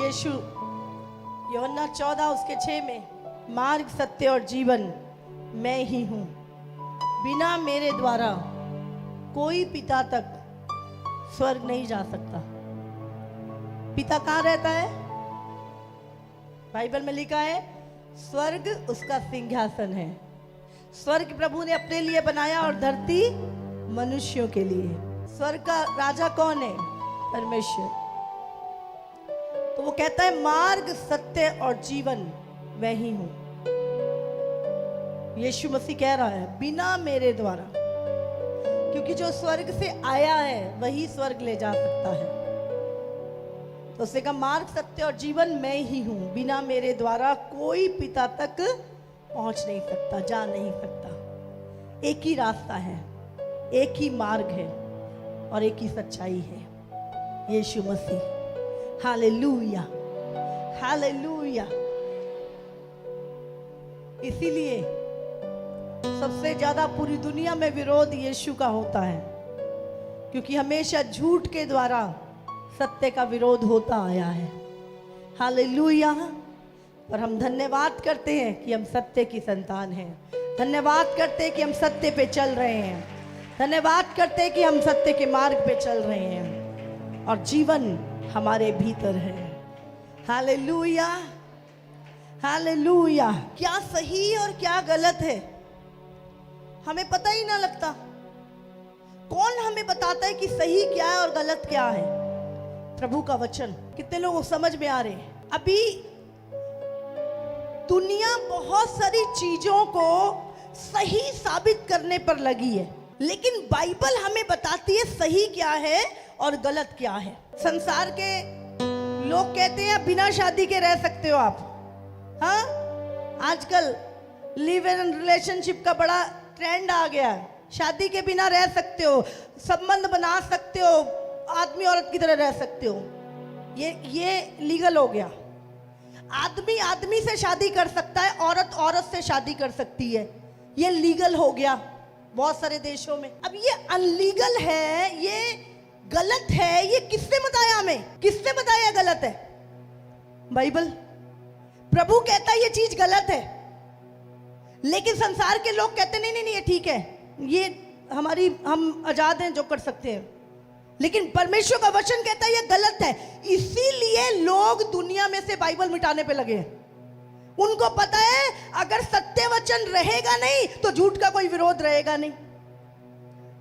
यीशु यूहन्ना 14 उसके 6 में, मार्ग सत्य और जीवन मैं ही हूँ, बिना मेरे द्वारा कोई पिता तक स्वर्ग नहीं जा सकता। पिता कहाँ रहता है? बाइबल में लिखा है स्वर्ग उसका सिंहासन है। स्वर्ग प्रभु ने अपने लिए बनाया और धरती मनुष्यों के लिए। स्वर्ग का राजा कौन है? परमेश्वर। तो वो कहता है मार्ग सत्य और जीवन मैं ही हूं। यीशु मसीह कह रहा है बिना मेरे द्वारा, क्योंकि जो स्वर्ग से आया है वही स्वर्ग ले जा सकता है। तो उसने कहा मार्ग सत्य और जीवन मैं ही हूं, बिना मेरे द्वारा कोई पिता तक पहुंच नहीं सकता, जा नहीं सकता। एक ही रास्ता है, एक ही मार्ग है और एक ही सच्चाई है, यीशु मसीह। Hallelujah, hallelujah. इसीलिए सबसे ज्यादा पूरी दुनिया में विरोध यीशु का होता है, क्योंकि हमेशा झूठ के द्वारा सत्य का विरोध होता आया है। हालेलुया। और हम धन्यवाद करते हैं कि हम सत्य की संतान हैं। धन्यवाद करते हैं कि हम सत्य पे चल रहे हैं। धन्यवाद करते हैं कि हम सत्य के मार्ग पे चल रहे हैं और जीवन हमारे भीतर है। Hallelujah, hallelujah. क्या सही और क्या गलत है हमें पता ही ना लगता। कौन हमें बताता है कि सही क्या है और गलत क्या है? प्रभु का वचन। कितने लोगों को समझ में आ रहे हैं? अभी दुनिया बहुत सारी चीजों को सही साबित करने पर लगी है, लेकिन बाइबल हमें बताती है सही क्या है और गलत क्या है। संसार के लोग कहते हैं बिना शादी के रह सकते हो आप। हाँ, आजकल लिव इन रिलेशनशिप का बड़ा ट्रेंड आ गया है। शादी के बिना रह सकते हो, संबंध बना सकते हो, आदमी औरत की तरह रह सकते हो। ये लीगल हो गया। आदमी आदमी से शादी कर सकता है, औरत औरत से शादी कर सकती है। ये लीगल हो गया बहुत सारे देशों में। अब ये अनलीगल है, ये गलत है। ये किसने बताया हमें? किसने बताया गलत है? बाइबल। प्रभु कहता है ये चीज गलत है, लेकिन संसार के लोग कहते नहीं नहीं नहीं ये ठीक है, ये हम आजाद हैं, जो कर सकते हैं। लेकिन परमेश्वर का वचन कहता है ये गलत है। इसीलिए लोग दुनिया में से बाइबल मिटाने पे लगे हैं। उनको पता है अगर सत्य वचन रहेगा नहीं तो झूठ का कोई विरोध रहेगा नहीं।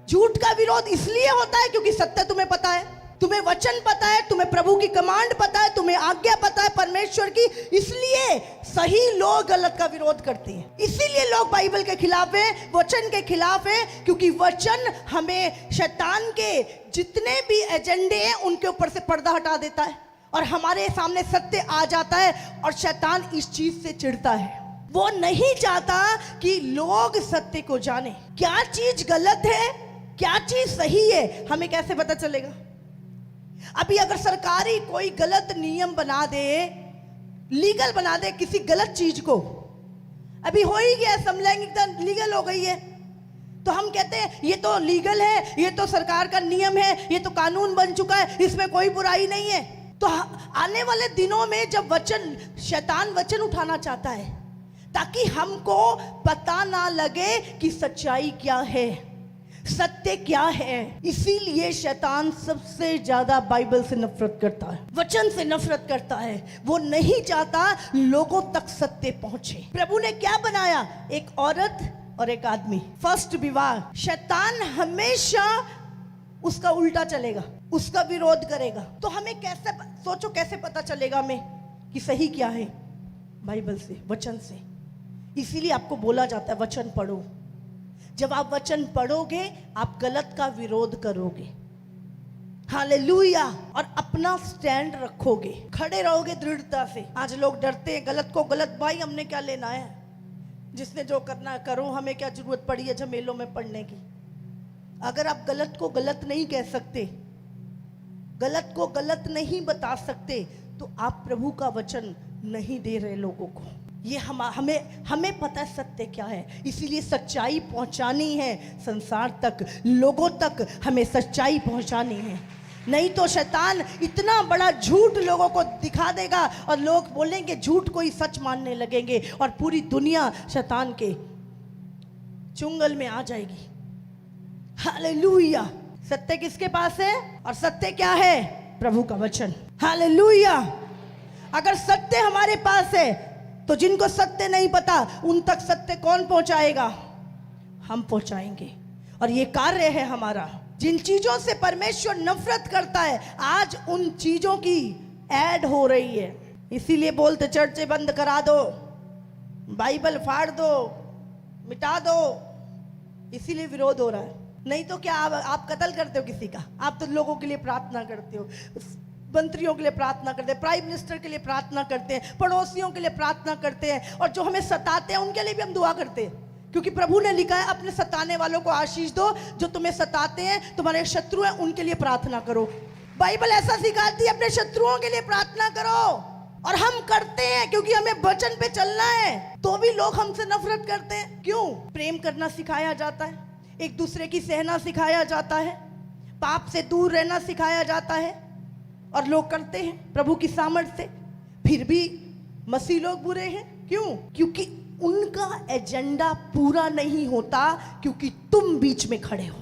झूठ का विरोध इसलिए होता है क्योंकि सत्य तुम्हें पता है, तुम्हें वचन पता है, तुम्हें प्रभु की कमांड पता है, तुम्हें आज्ञा पता है परमेश्वर की। इसलिए सही लोग गलत का विरोध करते हैं। इसीलिए लोग बाइबल के खिलाफ है, वचन के खिलाफ है, क्योंकि वचन हमें शैतान के जितने भी एजेंडे हैं उनके ऊपर से पर्दा हटा देता है और हमारे सामने सत्य आ जाता है। और शैतान इस चीज से चिढ़ता है। वो नहीं चाहता कि लोग सत्य को जाने। क्या चीज गलत है, क्या चीज सही है, हमें कैसे पता चलेगा? अभी अगर सरकारी कोई गलत नियम बना दे, लीगल बना दे किसी गलत चीज को, अभी हो ही गया, समलैंगिकता लीगल हो गई है, तो हम कहते हैं ये तो लीगल है, ये तो सरकार का नियम है, ये तो कानून बन चुका है, इसमें कोई बुराई नहीं है। तो आने वाले दिनों में जब शैतान वचन उठाना चाहता है ताकि हमको पता ना लगे कि सच्चाई क्या है, सत्य क्या है, इसीलिए शैतान सबसे ज्यादा बाइबल से नफरत करता है, वचन से नफरत करता है। वो नहीं चाहता लोगों तक सत्य पहुंचे। प्रभु ने क्या बनाया? एक औरत और एक आदमी, फर्स्ट विवाह। शैतान हमेशा उसका उल्टा चलेगा, उसका विरोध करेगा। तो हमें कैसे, सोचो कैसे पता चलेगा हमें कि सही क्या है? बाइबल से, वचन से। इसीलिए आपको बोला जाता है वचन पढ़ो। जब आप वचन पढ़ोगे आप गलत का विरोध करोगे। हालेलुया। और अपना स्टैंड रखोगे, खड़े रहोगे दृढ़ता से। आज लोग डरते हैं गलत को गलत, भाई हमने क्या लेना है, जिसने जो करना है करो, हमें क्या जरूरत पड़ी है झमेलों में पड़ने की। अगर आप गलत को गलत नहीं कह सकते, गलत को गलत नहीं बता सकते, तो आप प्रभु का वचन नहीं दे रहे लोगों को। ये हमें पता है सत्य क्या है, इसीलिए सच्चाई पहुंचानी है संसार तक, लोगों तक हमें सच्चाई पहुंचानी है। नहीं तो शैतान इतना बड़ा झूठ लोगों को दिखा देगा और लोग बोलेंगे झूठ को ही सच मानने लगेंगे और पूरी दुनिया शैतान के चुंगल में आ जाएगी। हालेलुया। सत्य किसके पास है? और सत्य क्या है? प्रभु का वचन। हालेलुया। अगर सत्य हमारे पास है तो जिनको सत्य नहीं पता उन तक सत्य कौन पहुंचाएगा? हम पहुंचाएंगे। और ये कार्य है हमारा। जिन चीजों से परमेश्वर नफरत करता है आज उन चीजों की ऐड हो रही है। इसीलिए बोलते चर्चे बंद करा दो, बाइबल फाड़ दो, मिटा दो, इसीलिए विरोध हो रहा है। नहीं तो क्या आप कत्ल करते हो किसी का? आप तो लोगों के लिए प्रार्थना करते हो, मंत्रियों के लिए प्रार्थना करते हैं, प्राइम मिनिस्टर के लिए प्रार्थना करते हैं, पड़ोसियों के लिए प्रार्थना करते हैं, और जो हमें सताते हैं उनके लिए भी हम दुआ करते हैं, क्योंकि प्रभु ने लिखा है अपने सताने वालों को आशीष दो, जो तुम्हें सताते हैं तुम्हारे शत्रु हैं उनके लिए प्रार्थना करो। बाइबल ऐसा सिखाती है अपने शत्रुओं के लिए प्रार्थना करो, और हम करते हैं क्योंकि हमें वचन पे चलना है। तो भी लोग हमसे नफरत करते हैं। क्यों? प्रेम करना सिखाया जाता है, एक दूसरे की सहना सिखाया जाता है, पाप से दूर रहना सिखाया जाता है, और लोग करते हैं प्रभु की सामर्थ से। फिर भी मसीह लोग बुरे हैं। क्यों? क्योंकि उनका एजेंडा पूरा नहीं होता, क्योंकि तुम बीच में खड़े हो,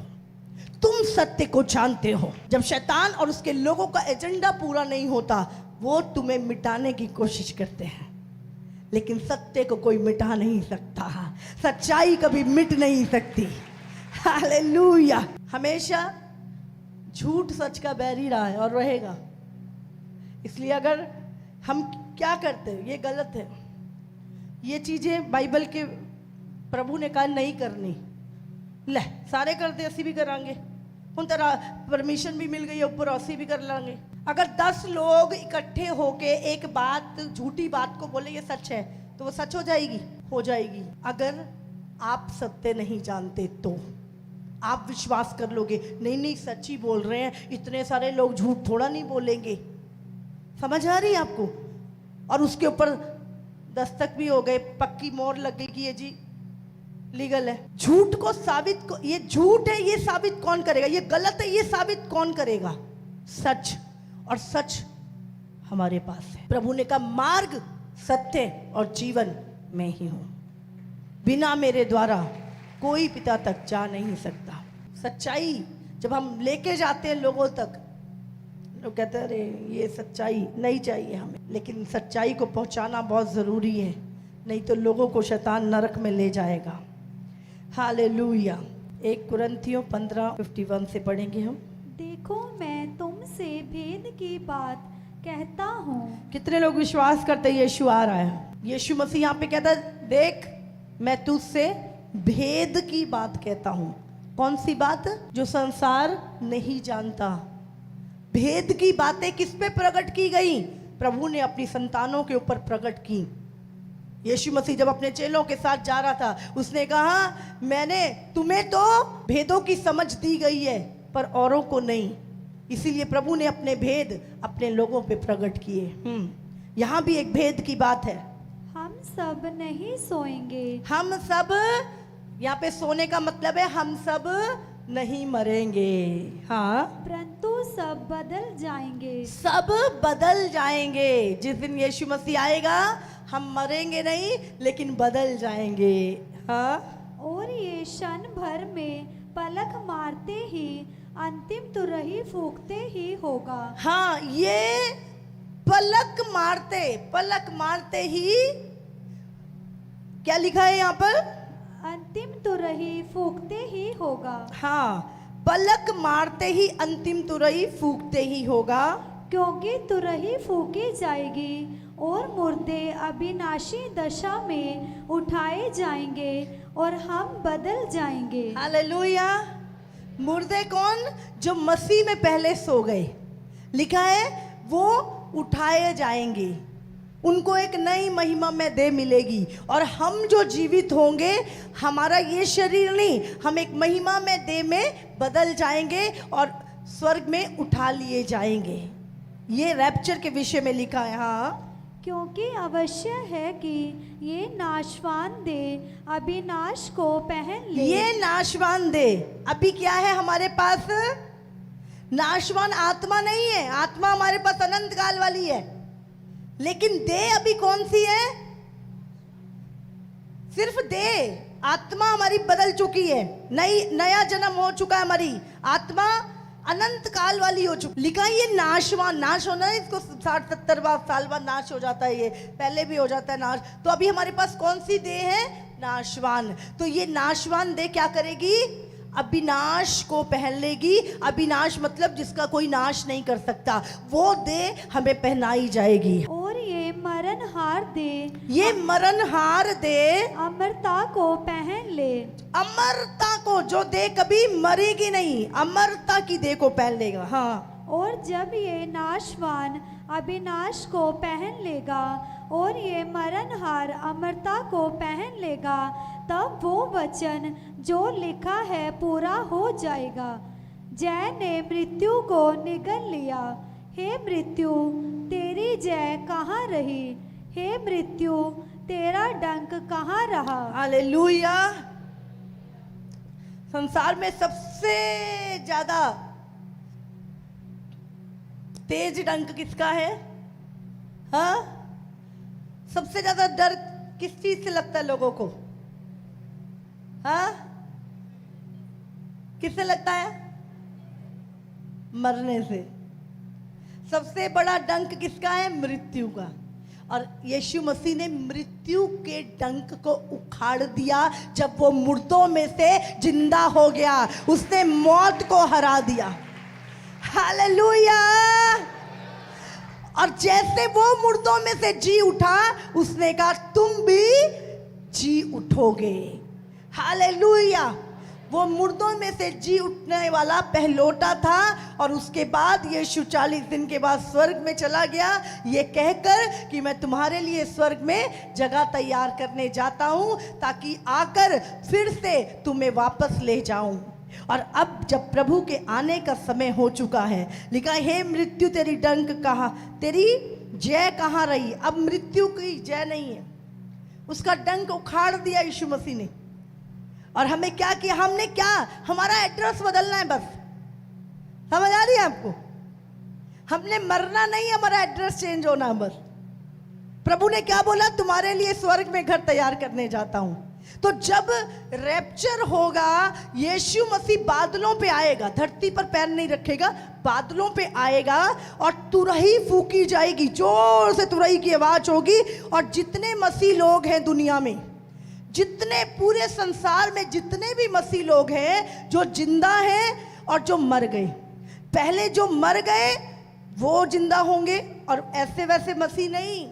तुम सत्य को जानते हो। जब शैतान और उसके लोगों का एजेंडा पूरा नहीं होता वो तुम्हें मिटाने की कोशिश करते हैं, लेकिन सत्य को कोई मिटा नहीं सकता। सच्चाई कभी मिट नहीं सकती। हालेलुया। हमेशा झूठ सच का बैरी रहा है और रहेगा। इसलिए अगर हम क्या करते हैं ये गलत है। ये चीजें बाइबल के प्रभु ने कहा नहीं करनी, ले सारे करते असी भी करांगे, उन तरह परमिशन भी मिल गई है ऊपर, असी भी कर लांगे। अगर 10 लोग इकट्ठे होके एक बात झूठी बात को बोले ये सच है तो वो सच हो जाएगी? हो जाएगी। अगर आप सत्य नहीं जानते तो आप विश्वास कर लोगे नहीं नहीं सच ही बोल रहे हैं, इतने सारे लोग झूठ थोड़ा नहीं बोलेंगे। समझ आ रही है आपको? और उसके ऊपर दस्तक भी हो गए, पक्की मोहर लग गई कि ये जी लीगल है। झूठ को साबित ये झूठ है ये साबित कौन करेगा? ये गलत है ये साबित कौन करेगा? सच। और सच हमारे पास है। प्रभु ने कहा मार्ग सत्य और जीवन में ही हूं, बिना मेरे द्वारा कोई पिता तक जा नहीं सकता। सच्चाई जब हम लेके जाते हैं लोगों तक, लोग कहते हैं अरे ये सच्चाई नहीं चाहिए हमें, लेकिन सच्चाई को पहुंचाना बहुत ज़रूरी है, नहीं तो लोगों को शैतान नरक में ले जाएगा। हालेलुया। 1 कुरिन्थियों 15:51 से पढ़ेंगे हम। देखो मैं तुमसे भेद की बात कहता हूँ। कितने लोग विश्वास करते हैं यीशु आ रहा है? यीशु मसीह यहाँ पे कहता है देख मैं तुझसे भेद की बात कहता हूँ। कौन सी बात? जो संसार नहीं जानता। भेद की बातें किस पे प्रकट की गई? प्रभु ने अपनी संतानों के ऊपर प्रकट की। यीशु मसीह जब अपने चेलों के साथ जा रहा था उसने कहा मैंने तुम्हें तो भेदों की समझ दी गई है पर औरों को नहीं, इसीलिए प्रभु ने अपने भेद अपने लोगों पे प्रकट किए। यहाँ भी एक भेद की बात है। हम सब नहीं सोएंगे। हम सब, यहाँ पे सोने का मतलब है हम सब नहीं मरेंगे। हाँ, परंतु सब बदल जाएंगे। सब बदल जाएंगे। जिस दिन यीशु मसीह आएगा हम मरेंगे नहीं लेकिन बदल जाएंगे। हाँ, और ये क्षण भर में पलक मारते ही अंतिम तुरही फूंकते ही होगा। हाँ, ये पलक मारते ही, क्या लिखा है यहाँ पर? अंतिम तुरही फूंकते ही होगा। हाँ, पलक मारते ही अंतिम तुरही फूंकते ही होगा। क्योंकि तुरही फूंकी जाएगी और मुर्दे अविनाशी दशा में उठाए जाएंगे और हम बदल जाएंगे। हालेलुया। मुर्दे कौन? जो मसीह में पहले सो गए, लिखा है वो उठाए जाएंगे, उनको एक नई महिमा में देह मिलेगी। और हम जो जीवित होंगे, हमारा ये शरीर नहीं, हम एक महिमा में देह में बदल जाएंगे और स्वर्ग में उठा लिए जाएंगे। ये रैप्चर के विषय में लिखा है। हाँ, क्योंकि अवश्य है कि ये नाशवान देह अविनाश को पहन ले। ये नाशवान देह अभी क्या है हमारे पास? नाशवान आत्मा नहीं है, आत्मा हमारे पास अनंत काल वाली है, लेकिन देह अभी कौन सी है? सिर्फ देह। आत्मा हमारी बदल चुकी है, नया जन्म हो चुका है, हमारी आत्मा अनंत काल वाली हो चुकी। लिखा ये नाशवान, नाश होना है, इसको 60-70 साल बाद नाश हो जाता है, ये पहले भी हो जाता है नाश। तो अभी हमारे पास कौन सी देह है? नाशवान। तो ये नाशवान देह क्या करेगी? अविनाश को पहन लेगी। अविनाश मतलब जिसका कोई नाश नहीं कर सकता, वो देह हमें पहनाई जाएगी। और ये मरणहार दे, ये मरणहार देह अमरता को पहन ले। अमरता को, जो देह कभी मरेगी नहीं, अमरता की देह को पहन लेगा। हाँ, और जब ये नाशवान अविनाश को पहन लेगा और ये मरणहार अमरता को पहन लेगा, तब वो वचन जो लिखा है पूरा हो जाएगा। जय ने मृत्यु को निगल लिया। हे मृत्यु, तेरी जय कहाँ रही? हे मृत्यु, तेरा डंक कहाँ रहा? हालेलुया। संसार में सबसे ज्यादा तेज डंक किसका है? हाँ, सबसे ज्यादा डर किस चीज से लगता है लोगों को? हाँ, किससे लगता है? मरने से। सबसे बड़ा डंक किसका है? मृत्यु का। और यीशु मसीह ने मृत्यु के डंक को उखाड़ दिया जब वो मुर्दों में से जिंदा हो गया। उसने मौत को हरा दिया। हालेलुया। और जैसे वो मुर्दों में से जी उठा, उसने कहा तुम भी जी उठोगे। हालेलुया। वो मुर्दों में से जी उठने वाला पहलोटा था। और उसके बाद यीशु 40 दिन के बाद स्वर्ग में चला गया, ये कहकर कि मैं तुम्हारे लिए स्वर्ग में जगह तैयार करने जाता हूँ, ताकि आकर फिर से तुम्हें वापस ले जाऊं। और अब जब प्रभु के आने का समय हो चुका है, लिखा हे मृत्यु तेरी डंक कहाँ, तेरी जय कहाँ रही? अब मृत्यु की जय नहीं है, उसका डंक उखाड़ दिया यीशु मसीह ने। और हमें क्या किया? हमने क्या, हमारा एड्रेस बदलना है बस। समझ आ रही है आपको? हमने मरना नहीं, हमारा एड्रेस चेंज होना है बस। प्रभु ने क्या बोला? तुम्हारे लिए स्वर्ग में घर तैयार करने जाता हूं। तो जब रैप्चर होगा, यीशु मसीह बादलों पे आएगा, धरती पर पैर नहीं रखेगा, बादलों पे आएगा और तुरही फूकी जाएगी, जोर से तुरही की आवाज होगी। और जितने मसीह लोग हैं दुनिया में, जितने पूरे संसार में जितने भी मसीह लोग हैं, जो जिंदा हैं और जो मर गए, पहले जो मर गए वो जिंदा होंगे, और ऐसे वैसे मसीह नहीं,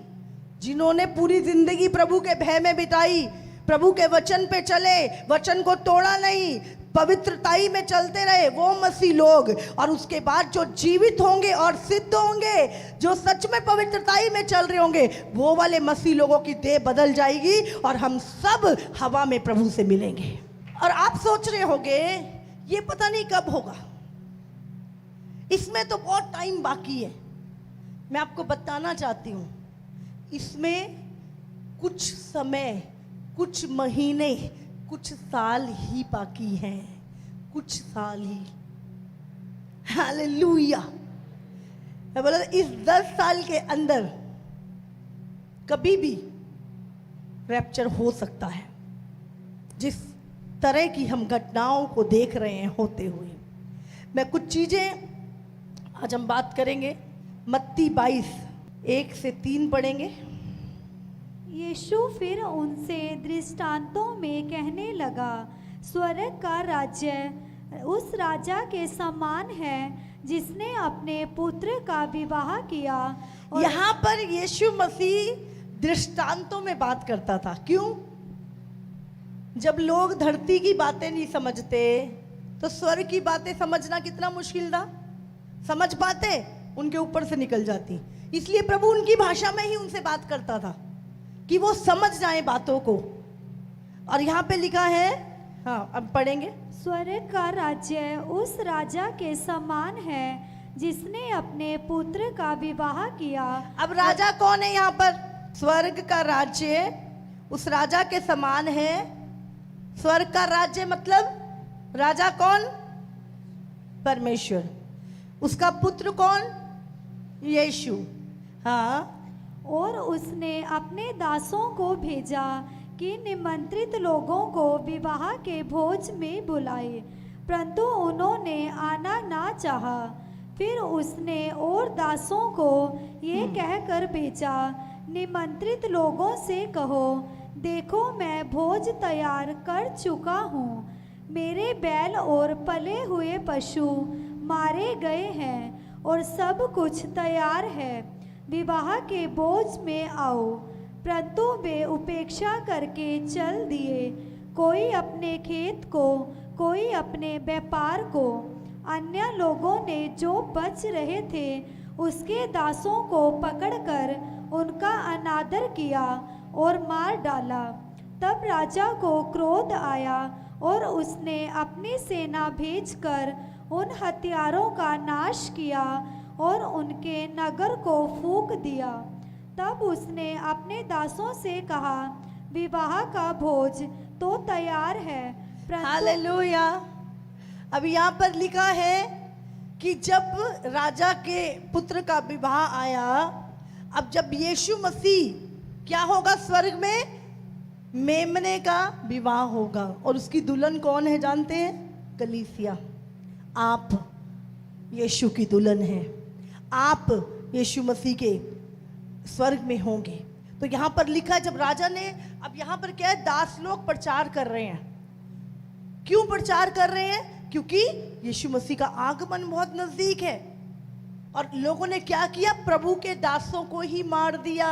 जिन्होंने पूरी जिंदगी प्रभु के भय में बिताई, प्रभु के वचन पे चले, वचन को तोड़ा नहीं, पवित्रताई में चलते रहे, वो मसीह लोग। और उसके बाद जो जीवित होंगे और सिद्ध होंगे, जो सच में पवित्रताई में चल रहे होंगे, वो वाले मसीह लोगों की देह बदल जाएगी और हम सब हवा में प्रभु से मिलेंगे। और आप सोच रहे होंगे ये पता नहीं कब होगा, इसमें तो बहुत टाइम बाकी है। मैं आपको बताना चाहती हूँ, इसमें कुछ समय, कुछ महीने, कुछ साल ही बाकी हैं, कुछ साल ही। हालेलुया। मैं बोला इस 10 साल के अंदर कभी भी रैप्चर हो सकता है, जिस तरह की हम घटनाओं को देख रहे हैं होते हुए। मैं कुछ चीजें आज हम बात करेंगे। मत्ती 22:1-3 पढ़ेंगे। यीशु फिर उनसे दृष्टांतों में कहने लगा, स्वर्ग का राज्य उस राजा के समान है जिसने अपने पुत्र का विवाह किया। और यहाँ पर यीशु मसीह दृष्टांतों में बात करता था। क्यों? जब लोग धरती की बातें नहीं समझते, तो स्वर्ग की बातें समझना कितना मुश्किल था। समझ पाते, उनके ऊपर से निकल जाती। इसलिए प्रभु उनकी भाषा में ही उनसे बात करता था कि वो समझ जाए बातों को। और यहाँ पे लिखा है, हाँ अब पढ़ेंगे। स्वर्ग का राज्य उस राजा के समान है जिसने अपने पुत्र का विवाह किया। अब राजा कौन है यहाँ पर? स्वर्ग का राज्य उस राजा के समान है। स्वर्ग का राज्य मतलब राजा कौन? परमेश्वर। उसका पुत्र कौन? यीशु। हाँ, और उसने अपने दासों को भेजा कि निमंत्रित लोगों को विवाह के भोज में बुलाए, परंतु उन्होंने आना ना चाहा। फिर उसने और दासों को ये कहकर भेजा, निमंत्रित लोगों से कहो, देखो मैं भोज तैयार कर चुका हूँ, मेरे बैल और पले हुए पशु मारे गए हैं और सब कुछ तैयार है, विवाह के भोज में आओ। परंतु वे उपेक्षा करके चल दिए, कोई अपने खेत को, कोई अपने व्यापार को। अन्य लोगों ने जो बच रहे थे उसके दासों को पकड़कर उनका अनादर किया और मार डाला। तब राजा को क्रोध आया और उसने अपनी सेना भेजकर उन हत्यारों का नाश किया और उनके नगर को फूंक दिया। तब उसने अपने दासों से कहा, विवाह का भोज तो तैयार है, परंतु हालेलुया। अब यहाँ पर लिखा है कि जब राजा के पुत्र का विवाह आया, अब जब यीशु मसीह क्या होगा स्वर्ग में? मेमने का विवाह होगा। और उसकी दुल्हन कौन है जानते हैं? कलीसिया। आप यीशु की दुल्हन है, आप यीशु मसीह के स्वर्ग में होंगे। तो यहाँ पर लिखा है जब राजा ने, अब यहाँ पर क्या है, दास लोग प्रचार कर रहे हैं। क्यों प्रचार कर रहे हैं? क्योंकि यीशु मसीह का आगमन बहुत नजदीक है। और लोगों ने क्या किया? प्रभु के दासों को ही मार दिया।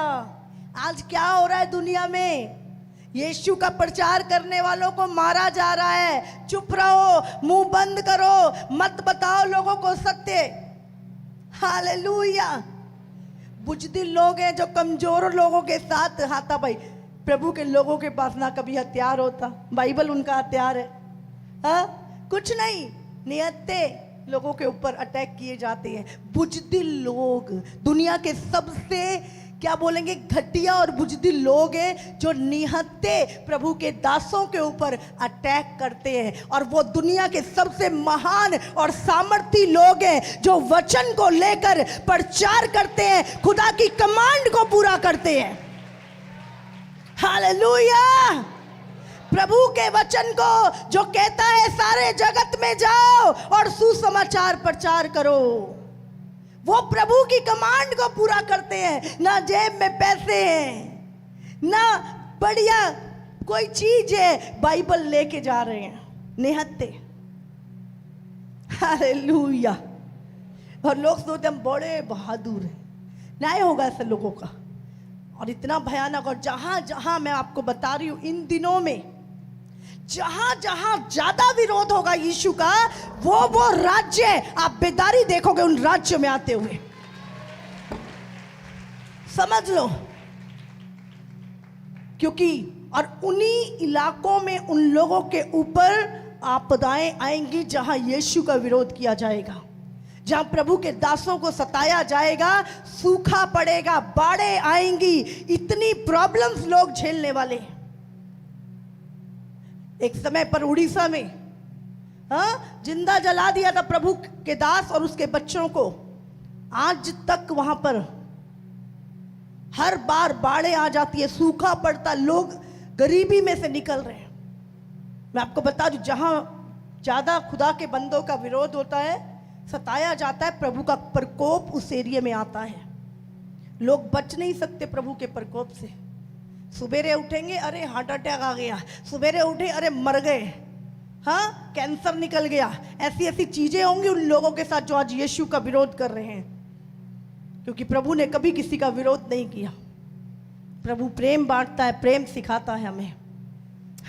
आज क्या हो रहा है दुनिया में? यीशु का प्रचार करने वालों को मारा जा रहा है। चुप रहो, मुंह बंद करो, मत बताओ लोगों को सत्य। हालेलुया। बुजदिल लोग हैं जो कमजोर लोगों के साथ हाथापाई। प्रभु के लोगों के पास ना कभी हथियार होता, बाइबल उनका हथियार है। हाँ, कुछ नहीं, निहत्ते लोगों के ऊपर अटैक किए जाते हैं। बुजदिल लोग दुनिया के सबसे क्या बोलेंगे घटिया और बुजदिल लोग हैं जो निहत्ते प्रभु के दासों के ऊपर अटैक करते हैं। और वो दुनिया के सबसे महान और सामर्थी लोग हैं जो वचन को लेकर प्रचार करते हैं, खुदा की कमांड को पूरा करते हैं। हालेलुया। प्रभु के वचन को जो कहता है सारे जगत में जाओ और सुसमाचार प्रचार करो, वो प्रभु की कमांड को पूरा करते हैं। ना जेब में पैसे हैं, ना बढ़िया कोई चीज है, बाइबल लेके जा रहे हैं निहत्ते। हालेलुया। और लोग सोचते हम बड़े बहादुर हैं। न्याय होगा ऐसे लोगों का। और इतना भयानक, और जहां जहां मैं आपको बता रही हूं इन दिनों में जहां जहां ज्यादा विरोध होगा यीशु का, वो राज्य आप बेदारी देखोगे उन राज्यों में आते हुए। समझ लो। क्योंकि और उन्हीं इलाकों में उन लोगों के ऊपर आपदाएं आएंगी जहां यीशु का विरोध किया जाएगा, जहां प्रभु के दासों को सताया जाएगा, सूखा पड़ेगा, बाढ़ें आएंगी, इतनी प्रॉब्लम्स लोग झेलने वाले हैं। एक समय पर उड़ीसा में जिंदा जला दिया था प्रभु के दास और उसके बच्चों को। आज तक वहां पर हर बार बाढ़ें आ जाती है, सूखा पड़ता, लोग गरीबी में से निकल रहे हैं। मैं आपको बता दूं, जहां ज्यादा खुदा के बंदों का विरोध होता है, सताया जाता है, प्रभु का प्रकोप उस एरिया में आता है। लोग बच नहीं सकते प्रभु के प्रकोप से। सुबेरे उठेंगे, अरे हार्ट अटैक आ गया, सुबेरे उठे, अरे मर गए, हाँ कैंसर निकल गया। ऐसी ऐसी चीजें होंगी उन लोगों के साथ जो आज यीशु का विरोध कर रहे हैं, क्योंकि प्रभु ने कभी किसी का विरोध नहीं किया। प्रभु प्रेम बांटता है, प्रेम सिखाता है हमें।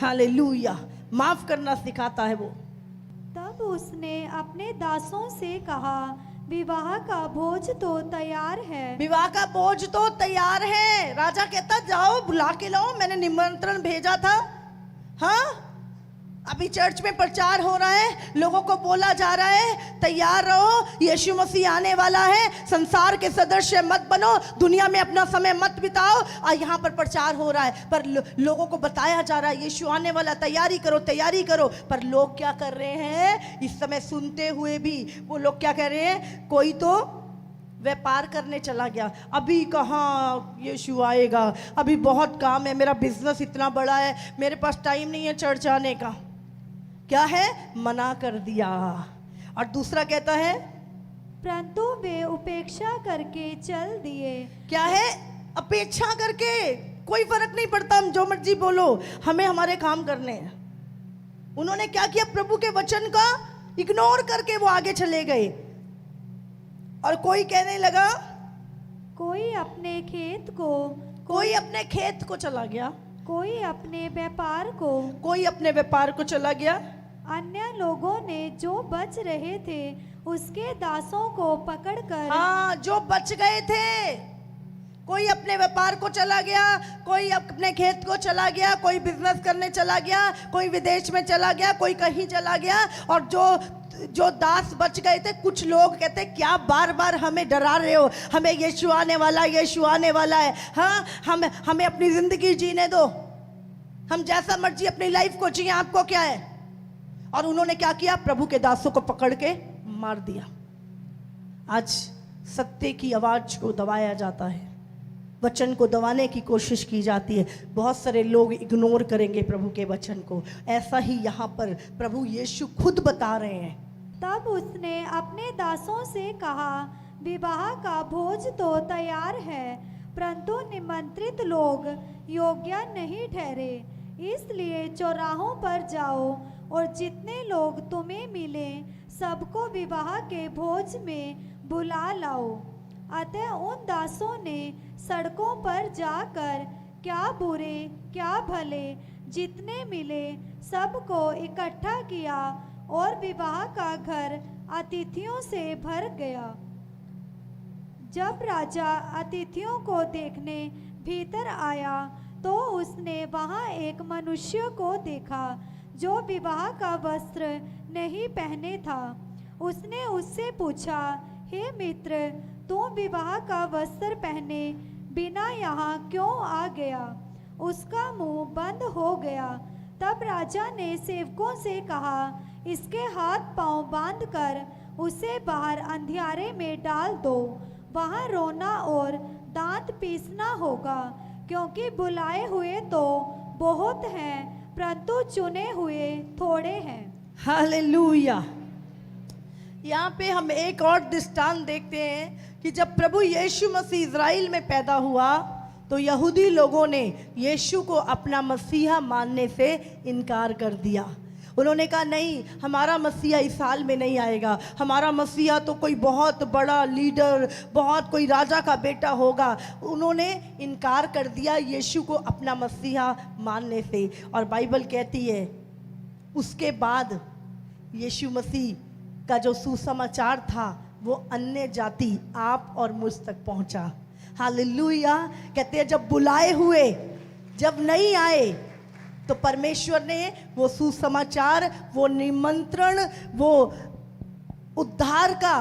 हालेलुया। माफ करना सिखाता है वो। तब उसने अपने दासों से कहा, विवाह का भोज तो तैयार है। विवाह का भोज तो तैयार है। राजा कहता जाओ बुला के लाओ, मैंने निमंत्रण भेजा था। हाँ, अभी चर्च में प्रचार हो रहा है, लोगों को बोला जा रहा है तैयार रहो, यीशु मसीह आने वाला है, संसार के सदस्य मत बनो, दुनिया में अपना समय मत बिताओ। और यहाँ पर प्रचार हो रहा है, पर लोगों को बताया जा रहा है यीशु आने वाला, तैयारी करो तैयारी करो। पर लोग क्या कर रहे हैं इस समय सुनते हुए भी? वो लोग क्या कह रहे हैं? कोई तो व्यापार करने चला गया, अभी कहाँ यीशु आएगा, अभी बहुत काम है, मेरा बिजनेस इतना बड़ा है, मेरे पास टाइम नहीं है चर्च आने का। क्या है? मना कर दिया। और दूसरा कहता है परंतु वे उपेक्षा करके चल दिए। क्या है? अपेक्षा करके। कोई फर्क नहीं पड़ता, हम जो मर्जी बोलो, हमें हमारे काम करने हैं। उन्होंने क्या किया? प्रभु के वचन का इग्नोर करके वो आगे चले गए। और कोई कहने लगा, कोई अपने खेत को, कोई अपने खेत को चला गया, कोई अपने व्यापार को, कोई अपने व्यापार को चला गया। अन्य लोगों ने जो बच रहे थे उसके दासों को पकड़कर, हाँ, जो बच गए थे, कोई अपने व्यापार को चला गया, कोई अपने खेत को चला गया, कोई बिजनेस करने चला गया, कोई विदेश में चला गया, कोई कहीं चला गया। और जो दास बच गए थे, कुछ लोग कहते क्या बार बार हमें डरा रहे हो, हमें यीशु आने वाला, यीशु आने वाला है, हाँ हमें अपनी जिंदगी जीने दो, हम जैसा मर्जी अपनी लाइफ को जिए, आपको क्या है? और उन्होंने क्या किया? प्रभु के दासों को पकड़ के मार दिया। आज सत्य की आवाज को दबाया जाता है, वचन को दबाने की कोशिश की जाती है। बहुत सारे लोग इग्नोर करेंगे प्रभु के वचन को। ऐसा ही यहाँ पर प्रभु यीशु खुद बता रहे हैं। तब उसने अपने दासों से कहा, विवाह का भोज तो तैयार है, परंतु निमंत्रित लोग योग्य नहीं ठहरे। इसलिए चौराहों पर जाओ और जितने लोग तुम्हें मिले सबको विवाह के भोज में बुला लाओ। अतः उन दासों ने सड़कों पर जाकर क्या बुरे क्या भले जितने मिले सबको इकट्ठा किया और विवाह का घर अतिथियों से भर गया। जब राजा अतिथियों को देखने भीतर आया तो उसने वहाँ एक मनुष्य को देखा जो विवाह का वस्त्र नहीं पहने था। उसने उससे पूछा, हे मित्र, तुम विवाह का वस्त्र पहने बिना यहाँ क्यों आ गया? उसका मुंह बंद हो गया। तब राजा ने सेवकों से कहा, इसके हाथ पांव बांधकर उसे बाहर अंधियारे में डाल दो, वहाँ रोना और दांत पीसना होगा, क्योंकि बुलाए हुए तो बहुत हैं परंतु चुने हुए थोड़े हैं। हालेलुया। यहाँ पे हम एक और दृष्टांत देखते हैं कि जब प्रभु यीशु मसीह इज़राइल में पैदा हुआ तो यहूदी लोगों ने यीशु को अपना मसीहा मानने से इनकार कर दिया। उन्होंने कहा नहीं, हमारा मसीहा इस साल में नहीं आएगा, हमारा मसीहा तो कोई बहुत बड़ा लीडर, बहुत कोई राजा का बेटा होगा। उन्होंने इनकार कर दिया यीशु को अपना मसीहा मानने से। और बाइबल कहती है उसके बाद यीशु मसीह का जो सुसमाचार था वो अन्य जाति आप और मुझ तक पहुंचा। हालेलुया। कहते हैं जब बुलाए हुए जब नहीं आए तो परमेश्वर ने वो सुसमाचार, वो निमंत्रण, वो उद्धार का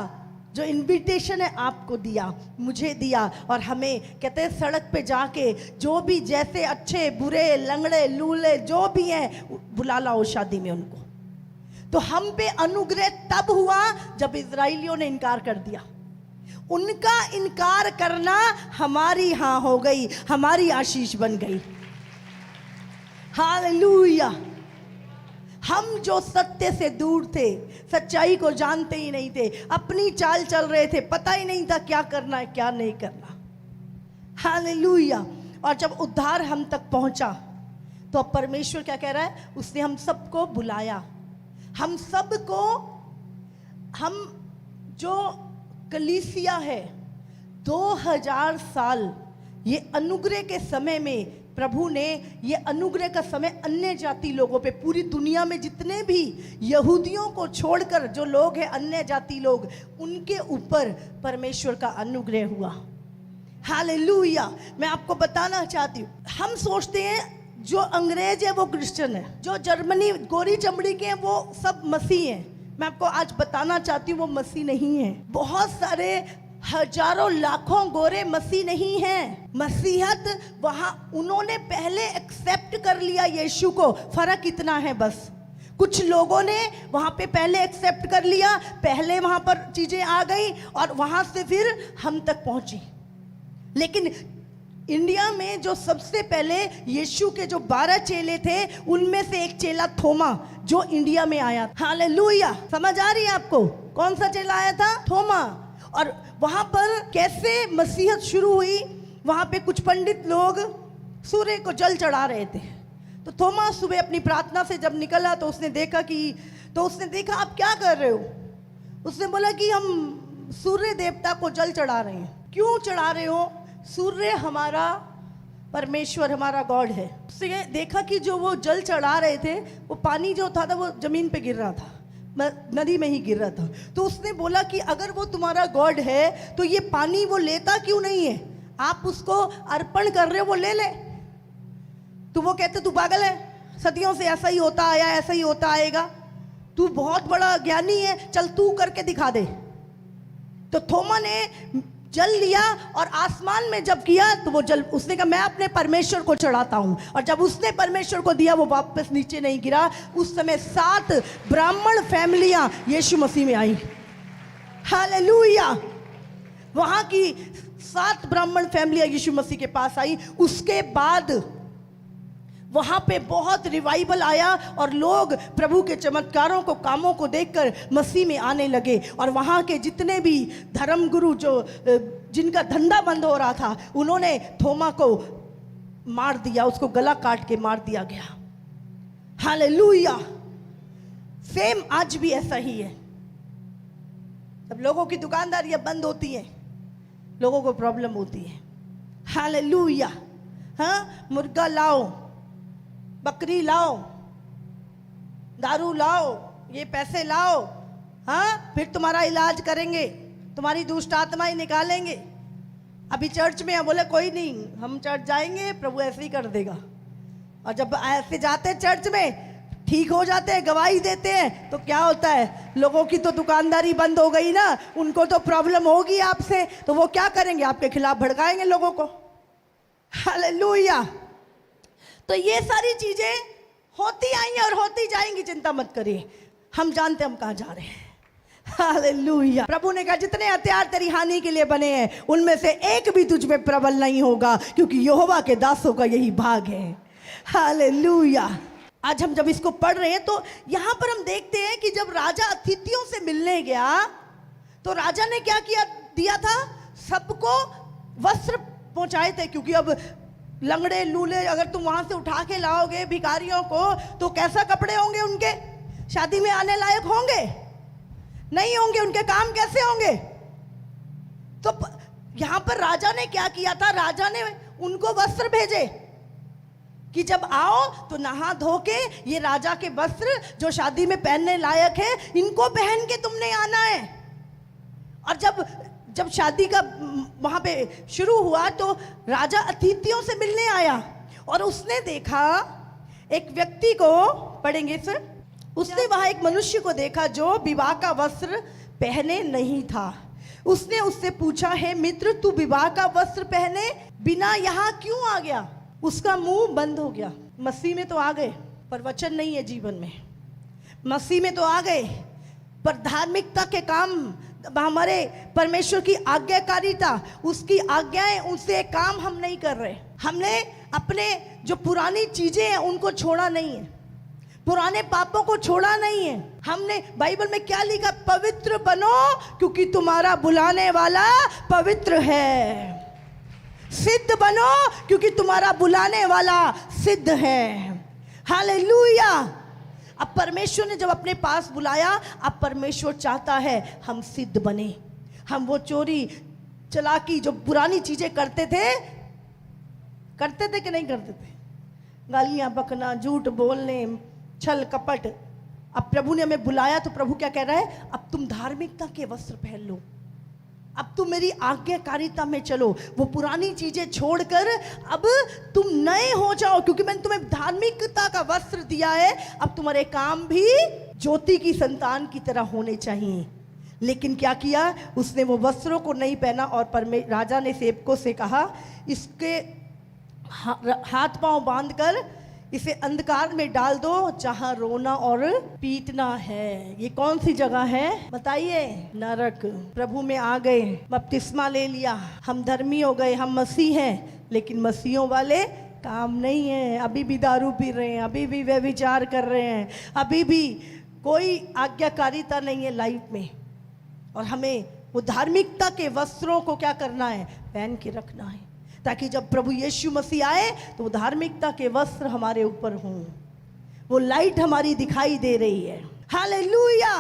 जो इनविटेशन है आपको दिया, मुझे दिया। और हमें कहते हैं सड़क पे जाके जो भी जैसे अच्छे बुरे लंगड़े लूले जो भी हैं बुला लाओ शादी में उनको। तो हम पे अनुग्रह तब हुआ जब इजराइलियों ने इनकार कर दिया। उनका इनकार करना हमारी हाँ हो गई, हमारी आशीष बन गई। हालेलुया। हम जो सत्य से दूर थे, सच्चाई को जानते ही नहीं थे, अपनी चाल चल रहे थे, पता ही नहीं था क्या करना है क्या नहीं करना। हालेलुया। और जब उद्धार हम तक पहुंचा तो अब परमेश्वर क्या कह रहा है? उसने हम सबको बुलाया, हम सबको, हम जो कलीसिया है 2000 साल ये अनुग्रह के समय में प्रभु ने ये अनुग्रह का समय अन्य जाति लोगों पे, पूरी दुनिया में जितने भी यहूदियों को छोड़कर जो लोग हैं अन्य जाति लोग, उनके ऊपर परमेश्वर का अनुग्रह हुआ। हालेलुया। मैं आपको बताना चाहती हूँ, हम सोचते हैं जो अंग्रेज है वो क्रिश्चियन है, जो जर्मनी गोरी चमड़ी के हैं वो सब मसीह हैं। मैं आपको आज बताना चाहती हूँ वो मसीह नहीं है। बहुत सारे हजारों लाखों गोरे मसीह नहीं हैं। मसीहत वहां उन्होंने पहले एक्सेप्ट कर लिया यीशु को, फर्क इतना है बस। कुछ लोगों ने वहां पे पहले एक्सेप्ट कर लिया, पहले वहां पर चीजें आ गई और वहां से फिर हम तक पहुंची। लेकिन इंडिया में जो सबसे पहले यीशु के जो 12 चेले थे उनमें से एक चेला थोमा जो इंडिया में आया। हालेलुया, समझ आ रही है आपको? कौन सा चेला आया था? थोमा। और वहां पर कैसे मसीहत शुरू हुई? वहां पे कुछ पंडित लोग सूर्य को जल चढ़ा रहे थे। तो थोमा सुबह अपनी प्रार्थना से जब निकला तो उसने देखा आप क्या कर रहे हो? उसने बोला कि हम सूर्य देवता को जल चढ़ा रहे हैं। क्यों चढ़ा रहे हो? सूर्य हमारा परमेश्वर, हमारा गॉड है। उसने देखा कि जो वो जल चढ़ा रहे थे वो पानी जो था वो जमीन पे गिर रहा था, नदी में ही गिर रहा था। तो उसने बोला कि अगर वो तुम्हारा गॉड है तो ये पानी वो लेता क्यों नहीं है? आप उसको अर्पण कर रहे हो, वो ले ले। तो वो कहते तू पागल है, सदियों से ऐसा ही होता आया, ऐसा ही होता आएगा, तू बहुत बड़ा ज्ञानी है, चल तू करके दिखा दे। तो थोमा ने जल लिया और आसमान में जब किया तो वो जल, उसने कहा मैं अपने परमेश्वर को चढ़ाता हूं। और जब उसने परमेश्वर को दिया वो वापस नीचे नहीं गिरा। उस समय 7 ब्राह्मण फैमिलियां यीशु मसीह में आई। हालेलुया, वहां की 7 ब्राह्मण फैमिलियां यीशु मसीह के पास आई। उसके बाद वहां पे बहुत रिवाइवल आया और लोग प्रभु के चमत्कारों को, कामों को देखकर मसीह में आने लगे। और वहां के जितने भी धर्मगुरु जिनका धंधा बंद हो रहा था उन्होंने थोमा को मार दिया, उसको गला काट के मार दिया गया। हालेलुया। सेम आज भी ऐसा ही है। अब लोगों की दुकानदारियां बंद होती हैं, लोगों को प्रॉब्लम होती है। हालेलुया। हाँ, मुर्गा लाओ, बकरी लाओ, दारू लाओ, ये पैसे लाओ, हाँ, फिर तुम्हारा इलाज करेंगे, तुम्हारी दुष्ट आत्माएं निकालेंगे। अभी चर्च में है, बोले कोई नहीं, हम चर्च जाएंगे, प्रभु ऐसे ही कर देगा। और जब ऐसे जाते चर्च में, ठीक हो जाते हैं, गवाही देते हैं, तो क्या होता है? लोगों की तो दुकानदारी बंद हो गई ना, उनको तो प्रॉब्लम होगी आपसे, तो वो क्या करेंगे? आपके खिलाफ भड़काएंगे लोगों को। हालेलुया। तो ये सारी चीजें होती आई और होती जाएंगी, चिंता मत करिए, हम जानते हम कहाँ जा रहे हैं। हालेलुया। प्रभु ने कहा जितने हथियार तेरी हानि के लिए बने हैं उनमें से एक भी तुझ पे प्रबल नहीं होगा, क्योंकि यहोवा के दासों का यही भाग है। हालेलुया। आज हम जब इसको पढ़ रहे हैं तो यहां पर हम देखते हैं कि जब राजा अतिथियों से मिलने गया तो राजा ने क्या किया दिया था? सबको वस्त्र पहुंचाए थे, क्योंकि अब लंगड़े लूले अगर तुम वहां से उठा के लाओगे भिखारियों को तो कैसा कपड़े होंगे उनके? शादी में आने लायक होंगे? नहीं होंगे। उनके काम कैसे होंगे? तो यहां पर राजा ने क्या किया था? राजा ने उनको वस्त्र भेजे कि जब आओ तो नहा धो के ये राजा के वस्त्र जो शादी में पहनने लायक है इनको पहन के तुमने आना है। और जब शादी का वहां पे शुरू हुआ तो राजा अतिथियों से मिलने आया और उसने देखा एक व्यक्ति को, पढ़ेंगे सर, उसने वहां एक मनुष्य को देखा जो विवाह का वस्त्र पहने नहीं था। उसने उससे पूछा, हे मित्र, तू विवाह का वस्त्र पहने बिना यहाँ क्यों आ गया? उसका मुंह बंद हो गया। मसीह में तो आ गए पर वचन नहीं है जीवन में। मसीह में तो आ गए पर धार्मिकता के काम, हमारे परमेश्वर की आज्ञाकारिता, उसकी आज्ञाएं, उससे काम हम नहीं कर रहे। हमने अपने जो पुरानी चीजें हैं उनको छोड़ा नहीं है, पुराने पापों को छोड़ा नहीं है। हमने बाइबल में क्या लिखा? पवित्र बनो क्योंकि तुम्हारा बुलाने वाला पवित्र है। सिद्ध बनो क्योंकि तुम्हारा बुलाने वाला सिद्ध है। हालेलुया। अब परमेश्वर ने जब अपने पास बुलाया, अब परमेश्वर चाहता है हम सिद्ध बने। हम वो चोरी चालाकी जो पुरानी चीजें करते थे कि नहीं करते थे? गालियां बकना, झूठ बोलने, छल कपट। अब प्रभु ने हमें बुलाया तो प्रभु क्या कह रहा है? अब तुम धार्मिकता के वस्त्र पहन लो। अब तुम मेरी आज्ञाकारिता में चलो, वो पुरानी चीजें छोड़कर अब तुम नए हो जाओ, क्योंकि मैंने तुम्हें धार्मिकता का वस्त्र दिया है। अब तुम्हारे काम भी ज्योति की संतान की तरह होने चाहिए। लेकिन क्या किया उसने, वो वस्त्रों को नहीं पहना और राजा ने सेवकों से कहा, इसके हाथ पांव बांधकर इसे अंधकार में डाल दो जहां रोना और पीटना है। ये कौन सी जगह है बताइए? नरक। प्रभु में आ गए, बपतिस्मा ले लिया, हम धर्मी हो गए, हम मसीह हैं, लेकिन मसीहों वाले काम नहीं है। अभी भी दारू पी रहे हैं, अभी भी व्यभिचार कर रहे हैं, अभी भी कोई आज्ञाकारिता नहीं है लाइफ में। और हमें वो धार्मिकता के वस्त्रों को क्या करना है? पहन के रखना है, ताकि जब प्रभु यीशु मसीह आए तो वो धार्मिकता के वस्त्र हमारे ऊपर हों, वो लाइट हमारी दिखाई दे रही है। हालेलुया।